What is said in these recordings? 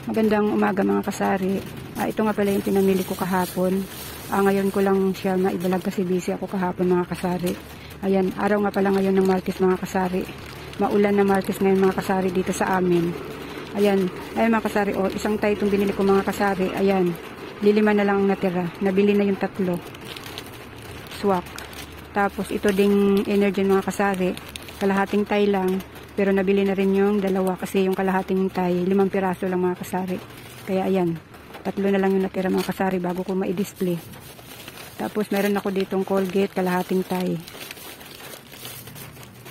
Magandang umaga mga kasari. Ito nga pala yung pinamili ko kahapon. Ngayon ko lang siya maibalag kasi busy ako kahapon mga kasari. Ayan, araw nga pala ngayon ng Martes mga kasari. Maulan na Martes ngayon mga kasari dito sa amin. Ayan mga kasari, isang tayo itong binili ko mga kasari. Ayan, lilima na lang ang natira. Nabili na yung 3. Swak. Tapos ito ding energy mga kasari. Kalahating tayo lang. Pero nabili na rin yung 2 kasi yung kalahating tay, 5 piraso lang mga kasari. Kaya ayan, 3 na lang yung natira mga kasari bago ko ma-display. Tapos meron ako ditong Colgate, kalahating tay.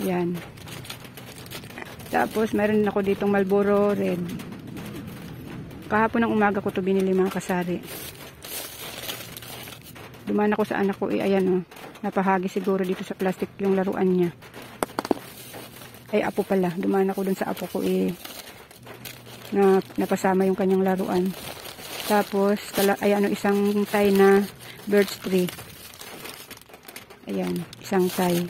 Ayan. Tapos meron ako ditong Marlboro Red. Kahapon ng umaga ko to binili mga kasari. Dumaan ako sa anak ko, ayan napahagi siguro dito sa plastic yung laruan niya. Ay apo pala, dumaan ako dun sa apo ko napasama yung kanyang laruan. Tapos isang tie na birch tree. Ayan, isang tie.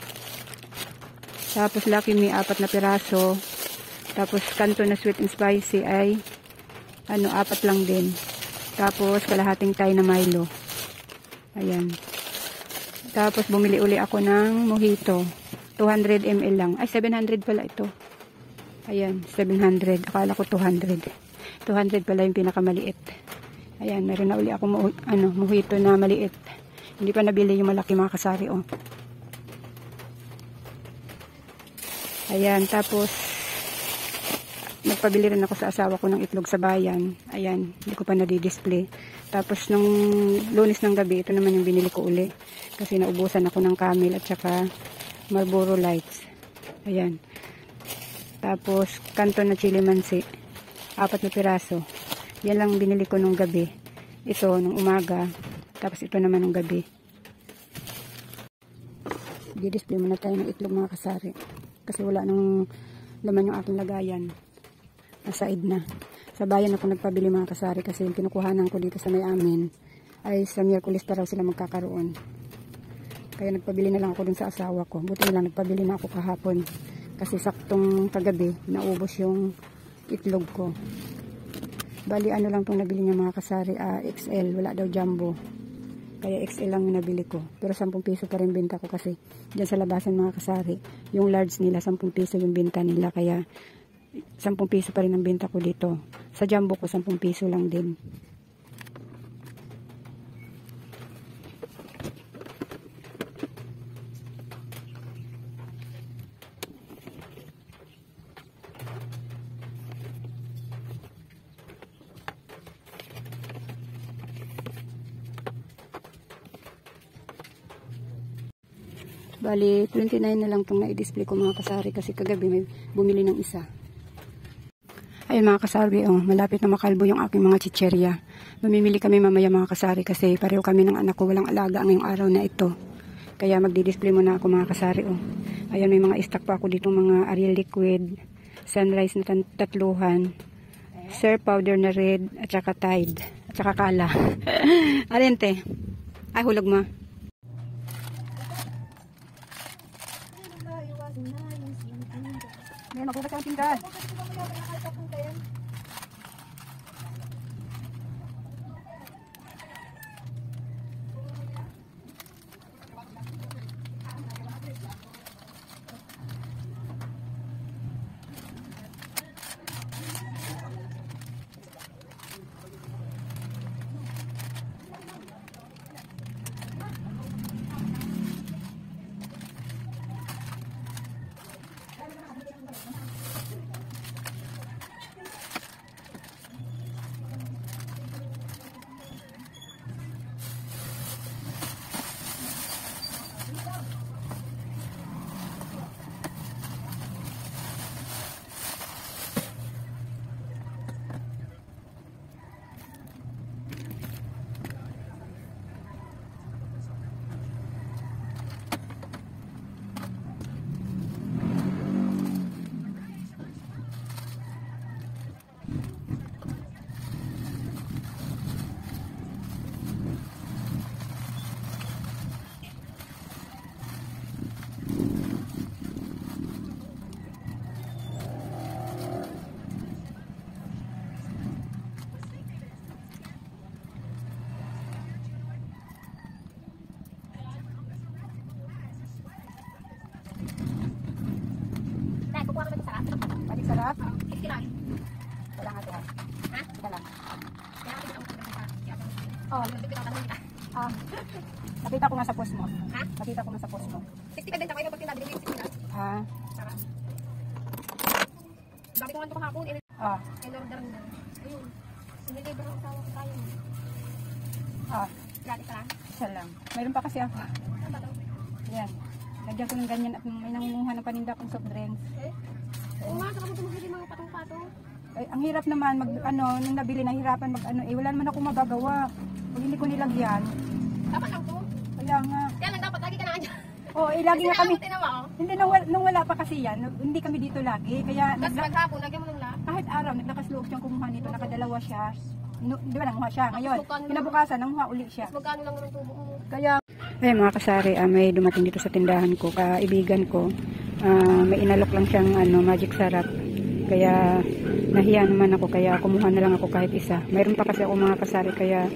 Tapos Lucky Me 4 na piraso. Tapos Kanto na sweet and spicy ay 4 lang din. Tapos kalahating tie na Milo. Ayan. Tapos bumili uli ako ng mojito. 200 ml lang. Ay, 700 pala ito. Ayan, 700. Akala ko 200. 200 pala yung pinakamaliit. Ayan, meron na uli ako mojito na maliit. Hindi pa nabili yung malaki mga kasari, Ayan, tapos nagpabili rin ako sa asawa ko ng itlog sa bayan. Ayan, hindi ko pa nadi-display. Tapos nung Lunes ng gabi, ito naman yung binili ko uli. Kasi naubusan ako ng Camel at saka Marlboro Lights. Ayan. Tapos, Kanto na chili mansi. 4 na piraso. Yan lang binili ko nung gabi. Ito, nung umaga. Tapos, ito naman nung gabi. I-display muna tayo ng itlog mga kasari. Kasi wala nang laman yung aking lagayan. Nasaid na. Sa bayan ako nagpabili mga kasari kasi yung kinukuhanan ko dito sa may amin ay sa Miyerkules pa raw sila magkakaroon. Kaya nagpabili na lang ako dun sa asawa ko. Buti na lang nagpabili na ako kahapon. Kasi saktong kagabi, naubos yung itlog ko. Bali, lang itong nabili niya mga kasari. XL, wala daw jumbo. Kaya XL lang yung nabili ko. Pero 10 piso pa rin benta ko kasi dyan sa labasan mga kasari. Yung large nila, 10 piso yung benta nila. Kaya 10 piso pa rin ang benta ko dito. Sa jumbo ko, 10 piso lang din. Bali, 29 na lang itong na-display ko mga kasari kasi kagabi may bumili ng isa. Ayun mga kasari, malapit na makalbo yung aking mga chicherya. Mamimili kami mamaya mga kasari kasi pareho kami ng anak ko walang alaga ngayong araw na ito. Kaya magdi-display muna ako mga kasari. Ayun, may mga stock pa ako dito mga Ariel Liquid, Sunrise na tatluhan, Sir Powder na red, at saka Tide, at saka Kala. Arente, ay hulog mo. Ngayon, magugas ang tindahan. Ha? Teka lang. Kaya ako dito Oh, ah, nakita ko nga sa post mo. Ha? Nakita ko nga sa post mo. 65 din ako yung pagtinda. Binili yung 60 na. Ah, Saka. Dati ko nga ito kahapon. ah, In-order na. Ayun. Sinilibre ang asawa ko tayo. ah, Gratis ka lang. isa lang. Mayroon pa kasi ako. Ano ba ito? Yan. Lagyan ko ng ganyan at may nangunguha ng paninda kong soft drinks. Oo nga, saka mo tumagili mga patong-patong. Ay, ang hirap naman mag nung nabili nahirapan mag wala naman ako magagawa. Pag hindi ko nilagyan. Dapat lang to. Kaya nga. Kaya lang dapat lagi ka na andyan. Oh, lagi nga kami. Tinawa ko. Hindi nung wala pa kasi yan, hindi kami dito lagi. Kaya Tapos maghapon, lagyan mo ng lahat. kahit araw naglakas loob siyang kumuha nito, nakadalawa siya. Di ba nanguha siya? Ngayon, Magkano lang? kinabukasan nanguha uli siya. Tapos magkano lang naman tubo mo. Kaya ay mga kasari, may dumating dito sa tindahan ko, kaibigan ko. May inalok lang siyang magic sarap. Kaya nahiya naman ako, kaya kumuha na lang ako kahit isa. Mayroon pa kasi ako mga kasari, kaya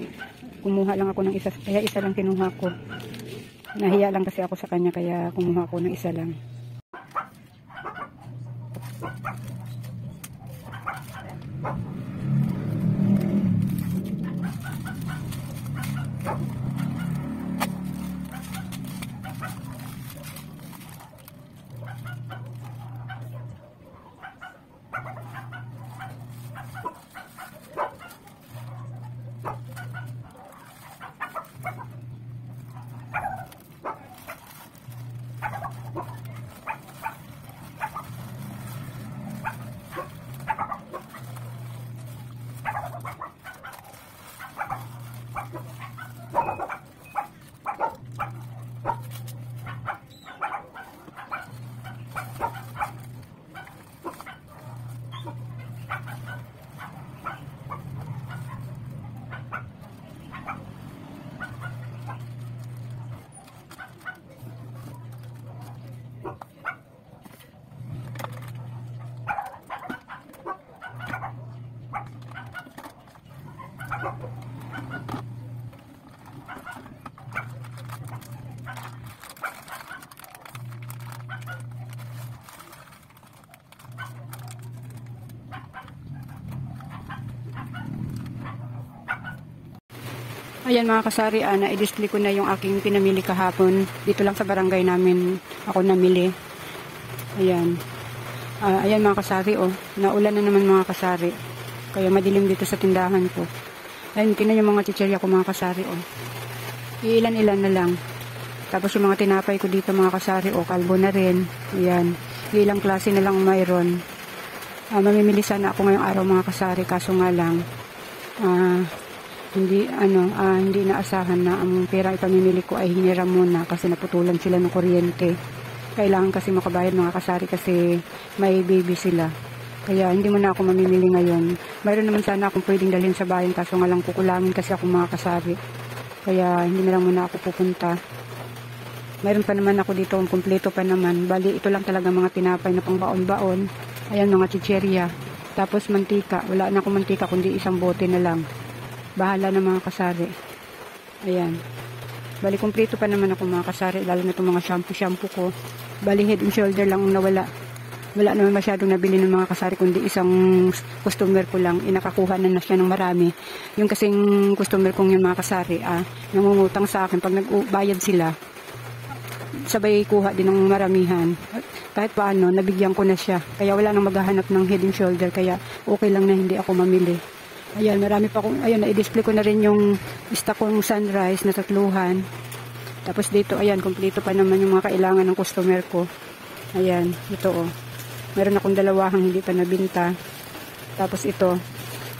kumuha lang ako ng isa. Kaya isa lang kinuha ko. Nahiya lang kasi ako sa kanya, kaya kumuha ko ng isa lang. Ayan mga kasari, na-display ko na yung aking pinamili kahapon. Dito lang sa barangay namin ako namili. Ayan. Ayan mga kasari, naulan na naman mga kasari. Kaya madilim dito sa tindahan ko. Ayan, tinan yung mga chicherya ko mga kasari, Ilan-ilan na lang. Tapos yung mga tinapay ko dito mga kasari, kalbo na rin. Ayan. Ilang klase na lang mayroon. Mamimili sana ako ngayong araw mga kasari, kaso nga lang, hindi naasahan na ang pera ipamimili ko ay hiniram muna kasi naputulan sila ng kuryente. Kailangan kasi makabayad mga kasari kasi may baby sila. Kaya hindi muna ako mamimili ngayon. Mayroon naman sana akong pwedeng dalhin sa bayan kaso nga lang kukulangin kasi ako mga kasari. Kaya hindi na lang muna ako pupunta. Mayroon pa naman ako dito, kumpleto pa naman. Bali, ito lang talaga mga tinapay na pang baon-baon. Ayan mga chicherya. Tapos mantika. Wala na akong mantika kundi isang bote na lang. Bahala na mga kasari. Ayan. Bali, kumpleto pa naman ako mga kasari. Lalo na itong mga shampoo ko. Bali, head and shoulder lang ang nawala. Wala naman masyadong nabili ng mga kasari. Kundi isang customer ko lang. Inakakuha na siya ng marami. Yung kasing customer kong yung mga kasari, nangungutang sa akin. Pag nagbayad sila, sabay kuha din ng maramihan. Kahit paano, nabigyan ko na siya. Kaya wala nang maghahanap ng head and shoulder. Kaya okay lang na hindi ako mamili. Ayan, marami pa akong, ayan, na-display ko na rin yung stock kong sunrise na tatluhan. Tapos dito, ayan, kumpleto pa naman yung mga kailangan ng customer ko. Ayan, ito meron akong dalawahang hindi pa nabinta. Tapos ito,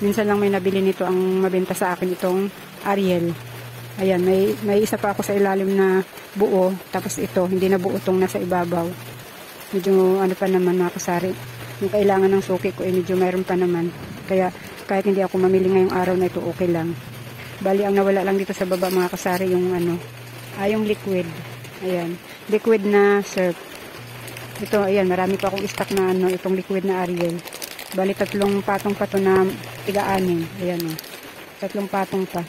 minsan lang may nabili nito ang mabenta sa akin itong Ariel. Ayan, may isa pa ako sa ilalim na buo. Tapos ito, hindi na buo itong nasa ibabaw. Medyo ano pa naman mga kasari. Yung kailangan ng suki ko, medyo mayroon pa naman. Kaya kahit hindi ako mamili ngayong araw na ito, okay lang. Bali, ang nawala lang dito sa baba mga kasari, yung yung liquid. Ayan, liquid na surf. Ito, ayan, marami pa akong stock na itong liquid na Ariel. Bali, 3 patong pa to na tiga-anin. Ayan, 3 patong pa.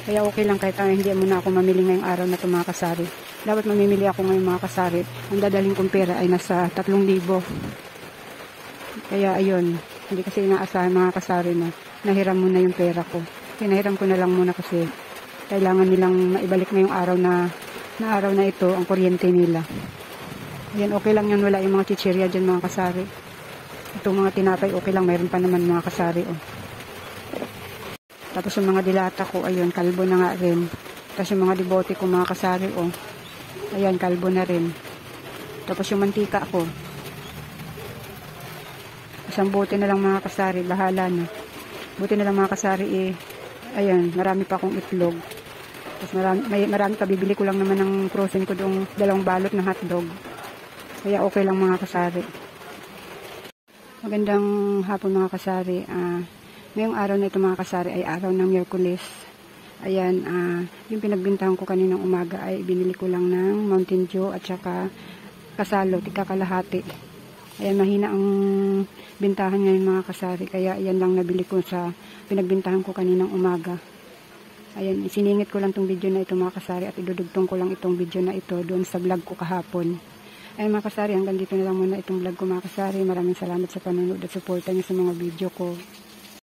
Kaya okay lang kahit hindi muna ako mamili ngayong araw na ito mga kasari. Dapat mamimili ako ngayong mga kasari. Ang dadaling kong pera ay nasa 3,000. Kaya ayun, Hindi kasi inaasahan mga kasari na nahiram muna yung pera ko. Pinahiram ko na lang muna kasi kailangan nilang maibalik na yung araw na ito ang kuryente nila. Ayan, okay lang yun. Wala yung mga chichirya dyan mga kasari. Itong mga tinapay, okay lang. Mayroon pa naman mga kasari. Oh. Tapos yung mga dilata ko, ayun, kalbo na nga rin. Tapos yung mga dibote ko mga kasari, oh. Ayan, kalbo na rin. Tapos yung mantika ko. Isang bote na lang mga kasari, bahala na. Buti na lang mga kasari, eh. Ayan, marami pa akong itlog. Tapos marami pa, bibili ko lang naman ng frozen ko doong 2 balot ng hotdog. Kaya okay lang mga kasari. Magandang hapon mga kasari. Ngayong araw na ito mga kasari ay araw ng Miyerkules. Ayan, yung pinagbintahan ko kaninang umaga ay binili ko lang ng Mountain Dew at saka kasalo, tika kalahati. Ayan, mahina ang bintahan ngayon mga kasari. Kaya ayan lang nabili ko sa pinagbintahan ko kaninang umaga. Ayan, siningit ko lang itong video na ito mga kasari at idudugtong ko lang itong video na ito doon sa vlog ko kahapon. Ayun mga kasari, hanggang dito na lang muna itong vlog ko mga kasari. Maraming salamat sa panonood at suporta niyo sa mga video ko.